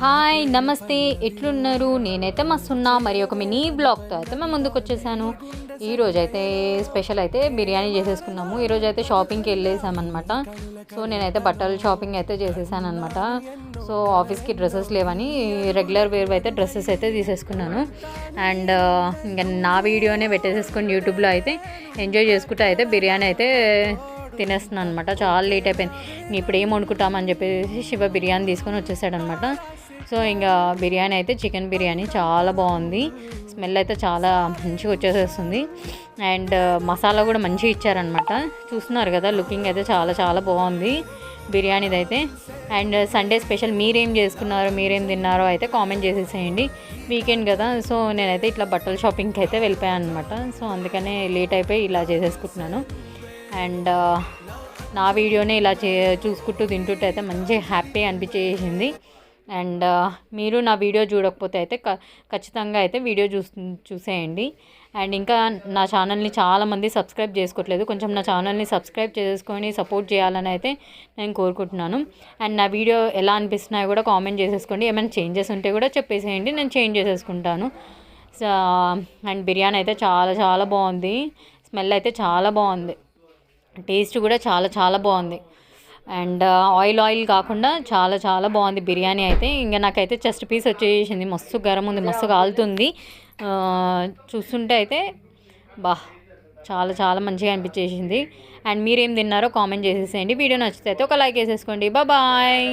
Hi నమస్తే, ఎట్లున్నారు? నేనైతే మస్తున్నా. మరి ఒక మినీ బ్లాగ్తో అయితే మేము ముందుకు వచ్చేసాను. ఈరోజైతే స్పెషల్ అయితే బిర్యానీ చేసేసుకున్నాము. ఈరోజు అయితే షాపింగ్కి వెళ్ళేసామన్నమాట. సో నేనైతే బట్టల షాపింగ్ అయితే చేసేసాను అనమాట. సో ఆఫీస్కి డ్రెస్సెస్ లేవని రెగ్యులర్ వేర్ అయితే డ్రెస్సెస్ అయితే తీసేసుకున్నాను. అండ్ ఇంకా నా వీడియోనే పెట్టేసేసుకొని యూట్యూబ్లో అయితే ఎంజాయ్ చేసుకుంటూ అయితే బిర్యానీ అయితే తినేస్తున్నాను అనమాట. చాలా లేట్ అయిపోయింది. ఇప్పుడు ఏం వండుకుంటామని చెప్పేసి శివ బిర్యానీ తీసుకొని వచ్చేసాడనమాట. సో ఇంకా బిర్యానీ అయితే చికెన్ బిర్యానీ చాలా బాగుంది. స్మెల్ అయితే చాలా మంచిగా వచ్చేసేస్తుంది. అండ్ మసాలా కూడా మంచిగా ఇచ్చారనమాట. చూస్తున్నారు కదా, లుకింగ్ అయితే చాలా చాలా బాగుంది బిర్యానీది అయితే. అండ్ సండే స్పెషల్ మీరేం చేసుకున్నారో, మీరేం తిన్నారో అయితే కామెంట్ చేసేసేయండి. వీకెండ్ కదా, సో నేనైతే ఇట్లా బట్టల షాపింగ్కి అయితే వెళ్ళిపోయాను అనమాట. సో అందుకనే లేట్ అయిపోయి ఇలా చేసేసుకుంటున్నాను. అండ్ నా వీడియోనే ఇలా చూసుకుంటూ తింటుంటే అయితే మంచి హ్యాపీ అనిపించేసింది. అండ్ మీరు నా వీడియో చూడకపోతే అయితే ఖచ్చితంగా అయితే వీడియో చూసేయండి. అండ్ ఇంకా నా ఛానల్ని చాలామంది సబ్స్క్రైబ్ చేసుకోవట్లేదు. కొంచెం నా ఛానల్ని సబ్స్క్రైబ్ చేసుకొని సపోర్ట్ చేయాలని అయితే నేను కోరుకుంటున్నాను. అండ్ నా వీడియో ఎలా అనిపిస్తున్నాయో కూడా కామెంట్ చేసేసుకోండి. ఏమైనా చేంజెస్ ఉంటే కూడా చెప్పేసేయండి, నేను చేంజ్ చేసేసుకుంటాను. సో అండ్ బిర్యానీ అయితే చాలా చాలా బాగుంది. స్మెల్ అయితే చాలా బాగుంది. టేస్ట్ కూడా చాలా చాలా బాగుంది. అండ్ ఆయిల్ కాకుండా చాలా చాలా బాగుంది బిర్యానీ అయితే. ఇంకా నాకైతే చెస్ట్ పీస్ వచ్చేసింది. మస్తు గరం ఉంది, మస్తు కాలుతుంది. చూస్తుంటే అయితే చాలా చాలా మంచిగా అనిపించేసింది. అండ్ మీరేం తిన్నారో కామెంట్ చేసేసేయండి. వీడియో నచ్చితే అయితే ఒక లైక్ వేసేసుకోండి. బాయ్.